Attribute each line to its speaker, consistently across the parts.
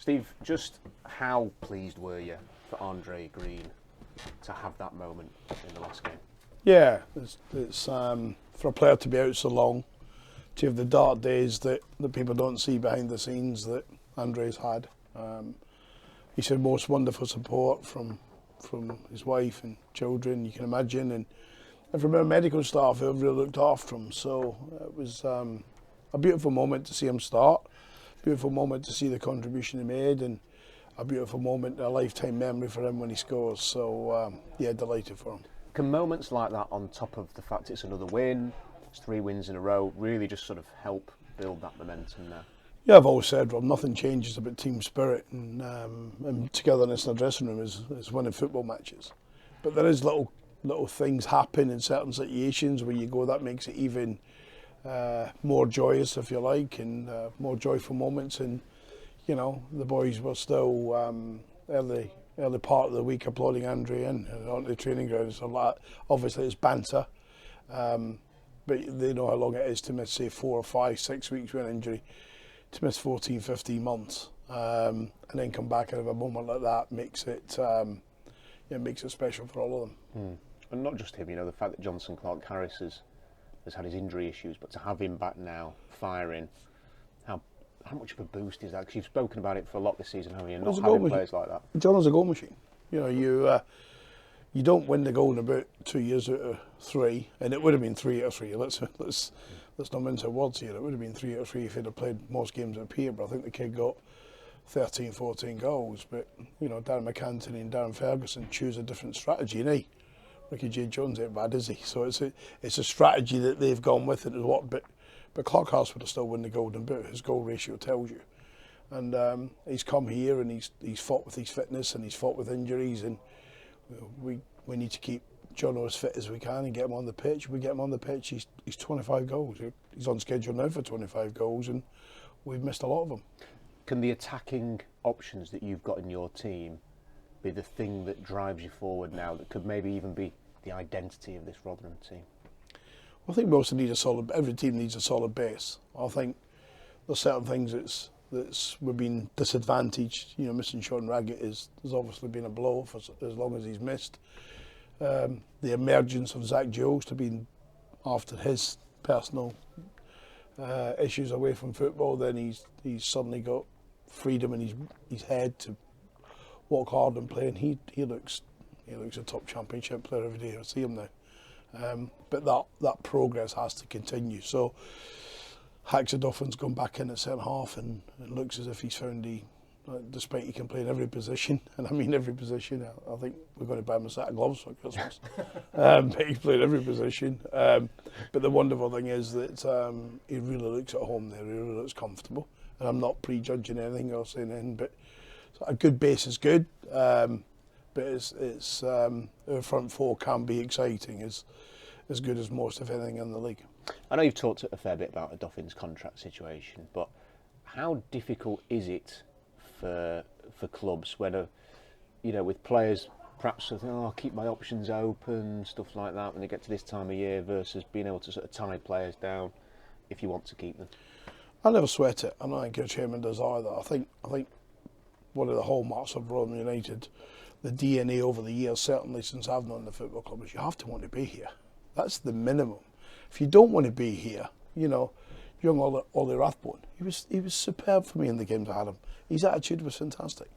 Speaker 1: Steve, just how pleased were you for Andre Green to have that moment in the last game?
Speaker 2: Yeah, it's for a player to be out so long, to have the dark days that people don't see behind the scenes that Andre's had. He's had most wonderful support from his wife and children, you can imagine, and from our medical staff who have really looked after him. So it was a beautiful moment to see him start, a beautiful moment to see the contribution he made, and a beautiful moment, a lifetime memory for him when he scores. So yeah, delighted for him.
Speaker 1: Can moments like that, on top of the fact it's another win, it's 3 wins in a row, really just sort of help build that momentum now?
Speaker 2: Yeah, I've always said, Rob, nothing changes about team spirit and togetherness in the dressing room is winning football matches. But there is little things happen in certain situations where you go, that makes it even more joyous, if you like, and more joyful moments. And you know, the boys were still early part of the week applauding Andre and on the training grounds. So obviously it's banter, but they know how long it is to miss, say, 4 or 5, 6 weeks with an injury, to miss 14, 15 months, and then come back and have a moment like that makes it special for all of them.
Speaker 1: And not just him, you know, the fact that Jonson Clark-Harris has had his injury issues, but to have him back now, firing, how much of a boost is that? Because you've spoken about it for a lot this season, haven't you? Not having players like that.
Speaker 2: John is a goal machine. You know, you don't win the goal in about 2 years out of 3, and it would have been 3 out of 3. Let's not mince our words here. It would have been 3 out of 3 if he'd have played most games at Peterborough. I think the kid got 13, 14 goals, but you know, Darren McAntony and Darren Ferguson choose a different strategy, and Ricky J. Jones ain't bad, is he? So it's a strategy that they've gone with, and what, but Clark-Harris would have still won the Golden Boot. His goal ratio tells you. And he's come here and he's fought with his fitness and he's fought with injuries, and we need to keep John as fit as we can and get him on the pitch. We get him on the pitch, he's 25 goals. He's on schedule now for 25 goals, and we've missed a lot of them.
Speaker 1: Can the attacking options that you've got in your team be the thing that drives you forward now, that could maybe even be the identity of this Rotherham team?
Speaker 2: I think we also need every team needs a solid base. I think there's certain things we've been disadvantaged. You know, missing Sean Raggett has obviously been a blow for as long as he's missed. The emergence of Zach Jones to be after his personal issues away from football, then he's suddenly got freedom in his head to work hard and play, and he looks a top championship player every day I see him now. But that progress has to continue. So Haxadoffin's gone back in at centre half, and it looks as if he's found despite he can play in every position, and I mean every position. I think we're going to buy him a set of gloves for Christmas. But he's played every position. But the wonderful thing is that he really looks at home there. He really looks comfortable, and I'm not prejudging anything or saying anything. But a good base is good. But it's our front four can be exciting, as good as most of anything in the league.
Speaker 1: I know you've talked a fair bit about Doffin's contract situation, but how difficult is it for clubs when, with players perhaps think, I'll keep my options open, stuff like that, when they get to this time of year, versus being able to sort of tie players down if you want to keep them?
Speaker 2: I never sweat it. I don't think your chairman does either. I think one of the hallmarks of Rotherham United, the DNA over the years, certainly since I've known the football club, is you have to want to be here. That's the minimum. If you don't want to be here, young Ollie Rathbone, he was superb for me in the games I had him. His attitude was fantastic.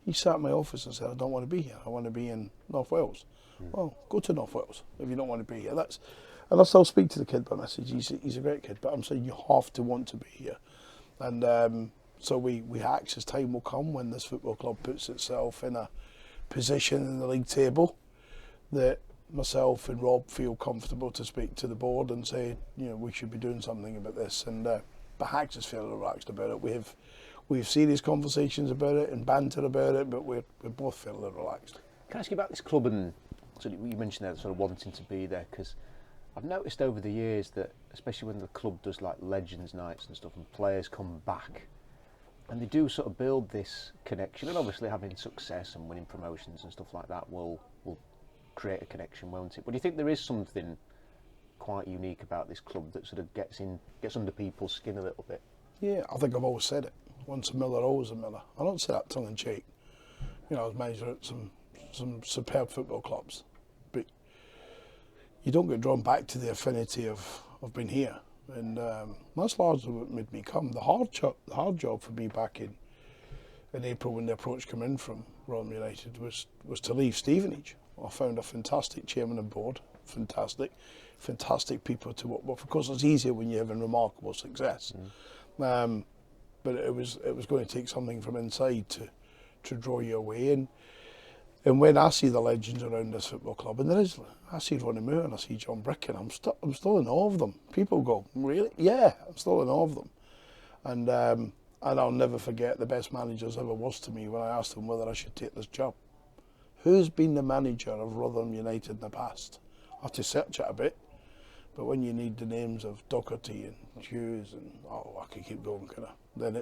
Speaker 2: He sat in my office and said, I don't want to be here. I want to be in North Wales. Well, go to North Wales if you don't want to be here. And I still speak to the kid by message. He's a great kid, but I'm saying you have to want to be here. And so we access time will come when this football club puts itself in a position in the league table that myself and Rob feel comfortable to speak to the board and say, we should be doing something about this. And but Hax is fairly relaxed about it. We've serious conversations about it and banter about it, but we're both fairly relaxed.
Speaker 1: Can I ask you about this club, and so you mentioned there sort of wanting to be there, because I've noticed over the years that, especially when the club does like Legends Nights and stuff, and players come back, and they do sort of build this connection, and obviously having success and winning promotions and stuff like that will create a connection, won't it? But do you think there is something quite unique about this club that sort of gets under people's skin a little bit?
Speaker 2: Yeah, I think I've always said it. once a Miller, always a Miller. I don't say that tongue in cheek. You know, I was manager at some superb football clubs, but you don't get drawn back to the affinity of being here, and that's largely what made me come. The hard job for me back in April when the approach came in from Rotherham United was to leave Stevenage. I found a fantastic chairman and board, fantastic people to work with. Of course, it's easier when you're having remarkable success, but it was going to take something from inside to draw you away. And when I see the legends around this football club, and I see Ronnie Moore and I see John Bricken, I'm still in awe of them. People go, really? Yeah, I'm still in awe of them. And I'll never forget the best managers ever was to me when I asked them whether I should take this job. Who's been the manager of Rotherham United in the past? I have to search it a bit, but when you need the names of Doherty and Hughes and I could keep going, then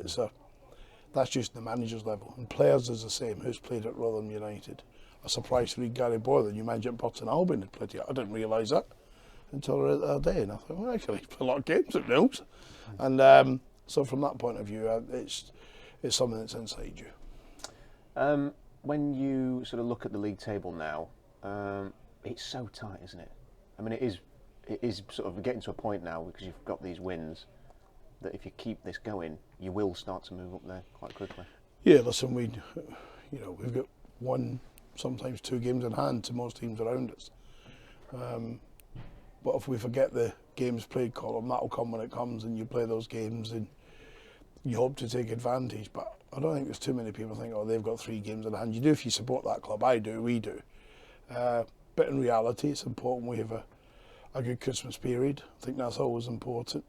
Speaker 2: that's just the manager's level. And players is the same. Who's played at Rotherham United? I was surprised to read Gary Boyle, the new manager at Burton Albion, had played here. I didn't realise that until I read it the other day, and I thought, well, actually, he's played a lot of games at Mills. And so from that point of view, it's something that's inside you.
Speaker 1: When you sort of look at the league table now, it's so tight, isn't it? I mean, it is sort of getting to a point now because you've got these wins that if you keep this going, you will start to move up there quite quickly. Yeah,
Speaker 2: listen, we've got one, sometimes two games in hand to most teams around us. But if we forget the games played column, that'll come when it comes, and you play those games and you hope to take advantage. But I don't think there's too many people think, oh, they've got 3 games in hand. You do if you support that club. I do, we do. But in reality, it's important we have a good Christmas period. I think that's always important.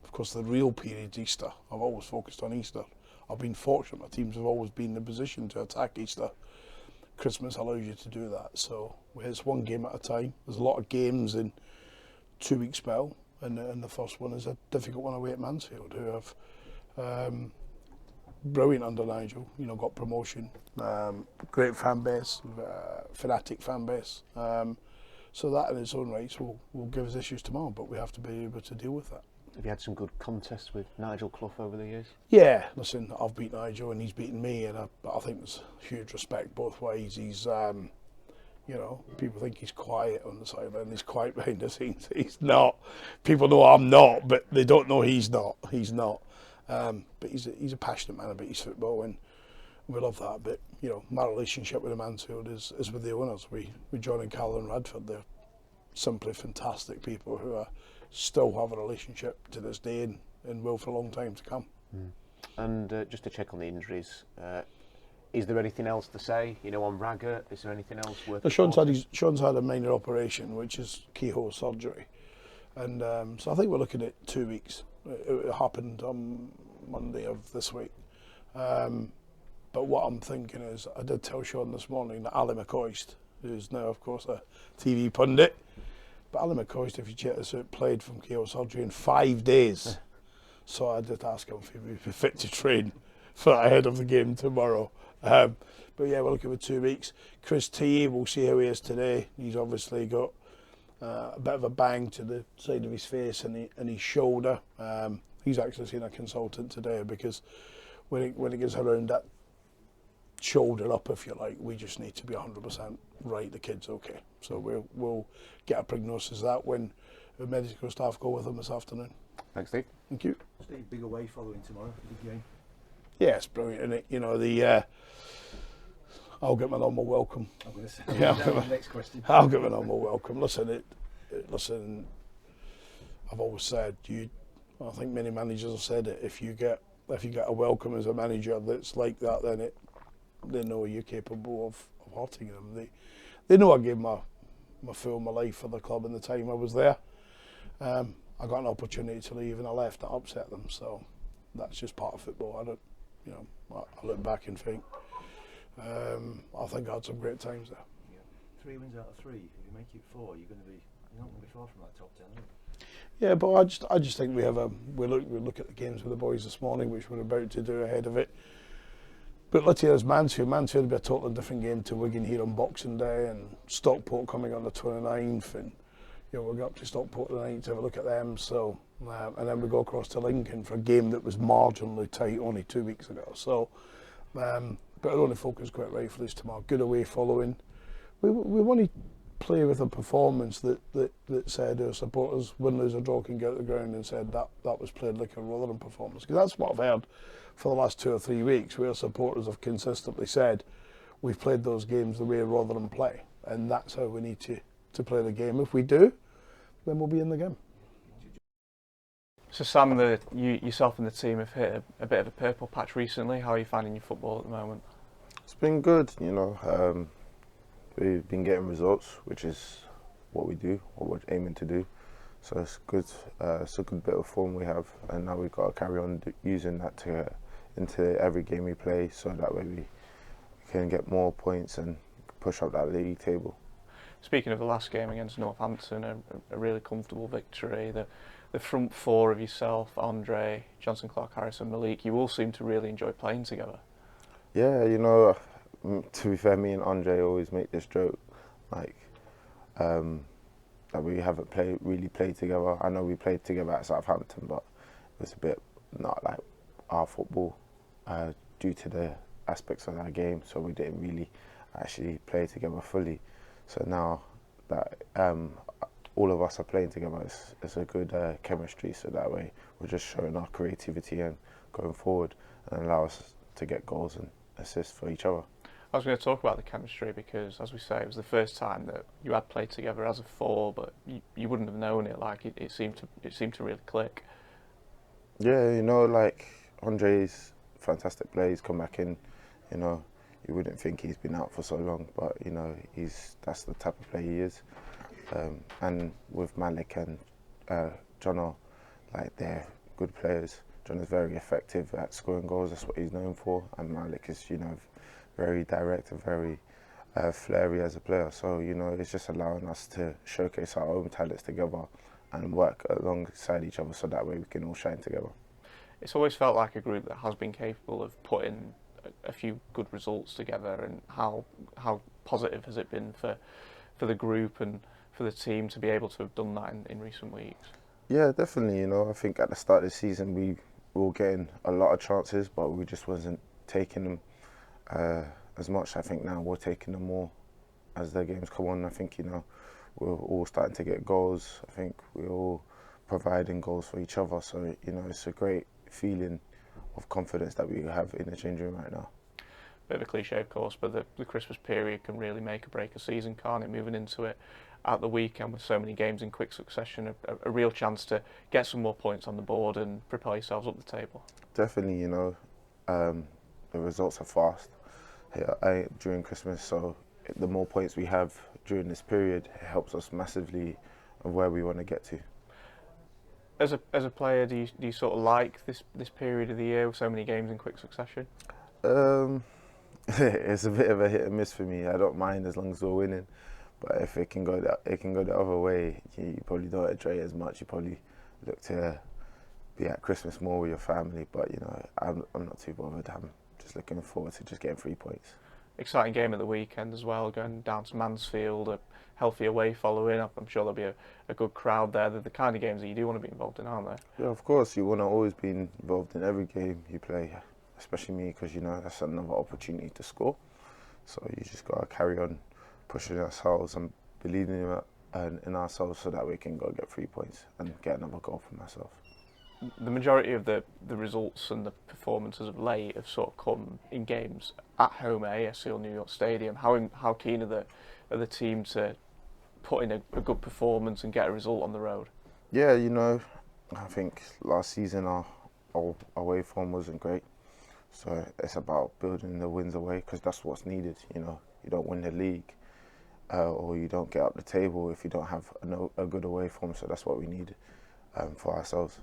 Speaker 2: Of course, the real period's Easter. I've always focused on Easter. I've been fortunate. My teams have always been in a position to attack Easter. Christmas allows you to do that. So it's one game at a time. There's a lot of games in 2 week spell, and the first one is a difficult one away at Mansfield, who have brilliant under Nigel. You know, got promotion, great fan base, fanatic fan base. So that in its own rights will give us issues tomorrow, but we have to be able to deal with that.
Speaker 1: Have you had some good contests with Nigel Clough over the years?
Speaker 2: Yeah, listen, I've beat Nigel and he's beaten me, and I think there's huge respect both ways. He's, you know, people think he's quiet on the sideline, he's quiet behind the scenes. He's not. People know I'm not, but they don't know he's not. He's not. But he's a passionate man about his football, and we love that. But, you know, my relationship with the Mansfield is with the owners. With John and Carl and Radford, they're simply fantastic people who still have a relationship to this day and will for a long time to come.
Speaker 1: And just to check on the injuries, is there anything else to say? You know, on Raggett, is there anything else worth?
Speaker 2: Sean's had a minor operation, which is keyhole surgery, and so I think we're looking at 2 weeks. It happened on Monday of this week. But what I'm thinking is, I did tell Sean this morning that Ali McCoist, who's now of course a TV pundit, but Ali McCoist, if you check this out, played from keyhole surgery in 5 days. So I did ask him if he would be fit to train for ahead of the game tomorrow. But yeah, we're looking for 2 weeks. Chris T, we'll see how he is today. He's obviously got a bit of a bang to the side of his face and his shoulder. He's actually seen a consultant today because when it gets around that shoulder up, if you like, we just need to be 100% right. The kid's okay. So we'll get a prognosis of that when the medical staff go with him this afternoon.
Speaker 1: Thanks, Steve.
Speaker 2: Thank you.
Speaker 3: Steve, big away following tomorrow, big game.
Speaker 2: Yeah, it's brilliant, isn't it? You know, I'll get my normal welcome.
Speaker 3: I'm going to say next question.
Speaker 2: I'll get my normal welcome. Listen, I've always said, I think many managers have said it, if you get a welcome as a manager that's like that, then they know you're capable of hurting them. They know I gave my life for the club in the time I was there. I got an opportunity to leave and I left. That upset them, so that's just part of football. I look back and think I think I had some great times there.
Speaker 3: Yeah. 3 wins out of 3. If you make it 4, you're not going to be far from that top 10. Are you?
Speaker 2: Yeah, but I just think we look at the games with the boys this morning, which we're about to do ahead of it. But let's say there's Mansfield will be a totally different game to Wigan here on Boxing Day, and Stockport coming on the 29th, and we're going up to Stockport tonight to have a look at them. So and then we go across to Lincoln for a game that was marginally tight only 2 weeks ago. So, but our only focus quite rightfully is tomorrow. Good away following. We want to play with a performance that said our supporters, win, lose or draw, can get out the ground and said that was played like a Rotherham performance. Because that's what I've heard for the last 2 or 3 weeks, where supporters have consistently said we've played those games the way Rotherham play, and that's how we need to play the game. If we do, then we'll be in the game.
Speaker 4: So Sam, yourself and the team have hit a bit of a purple patch recently. How are you finding your football at the moment?
Speaker 5: It's been good, you know. We've been getting results, which is what we do, what we're aiming to do. So it's good. It's a good bit of form we have, and now we've got to carry on using that into every game we play, so that way we can get more points and push up that league table.
Speaker 4: Speaking of the last game against Northampton, a really comfortable victory. The front four of yourself, Andre, Johnson, Clark, Harris and Malik, you all seem to really enjoy playing together.
Speaker 5: Yeah, you know, to be fair, me and Andre always make this joke, like, that we haven't really played together. I know we played together at Southampton, but it was a bit not like our football due to the aspects of our game, so we didn't really actually play together fully. So now that all of us are playing together, it's a good chemistry, so that way we're just showing our creativity and going forward, and allow us to get goals and assists for each other.
Speaker 4: I was going to talk about the chemistry because, as we say, it was the first time that you had played together as a four, but you wouldn't have known it. Like it seemed to really click.
Speaker 5: Yeah, you know, like Andre's fantastic player. He's come back in. You know, you wouldn't think he's been out for so long, but you know, that's the type of player he is. And with Malik and Jono, like they're good players. John is very effective at scoring goals. That's what he's known for. And Malik is, you know, very direct and very flary as a player. So, you know, it's just allowing us to showcase our own talents together and work alongside each other, so that way we can all shine together.
Speaker 4: It's always felt like a group that has been capable of putting a few good results together. And how positive has it been for the group and for the team to be able to have done that in recent weeks?
Speaker 5: Yeah, definitely. You know, I think at the start of the season we were getting a lot of chances, but we just wasn't taking them as much. I think now we're taking them more as the games come on. I think, you know, we're all starting to get goals. I think we're all providing goals for each other. So, you know, it's a great feeling of confidence that we have in the changing room right now.
Speaker 4: Bit of a cliche, of course, but the Christmas period can really make or break a season, can't it? Moving into it at the weekend with so many games in quick succession, a real chance to get some more points on the board and propel yourselves up the table.
Speaker 5: Definitely, you know, the results are fast here during Christmas, so the more points we have during this period, it helps us massively of where we want to get to.
Speaker 4: As a player, do you sort of like this period of the year with so many games in quick succession?
Speaker 5: It's a bit of a hit and miss for me. I don't mind as long as we're winning, but if it can go the other way, you probably don't enjoy it as much. You probably look to be at Christmas more with your family. But you know, I'm not too bothered. I'm just looking forward to just getting 3 points.
Speaker 4: Exciting game at the weekend as well, going down to Mansfield, a healthy away following. I'm sure there'll be a good crowd there. They're the kind of games that you do want to be involved in, aren't they?
Speaker 5: Yeah, of course. You want to always be involved in every game you play, especially me, because you know that's another opportunity to score. So you just got to carry on pushing ourselves and believing in ourselves, so that we can go get 3 points and get another goal for myself.
Speaker 4: The majority of the results and the performances of late have sort of come in games at home at ASC or New York Stadium. How keen are the team to put in a good performance and get a result on the road?
Speaker 5: Yeah, you know, I think last season our away form wasn't great, so it's about building the wins away, because that's what's needed. You know, you don't win the league or you don't get up the table if you don't have a good away form. So that's what we need for ourselves.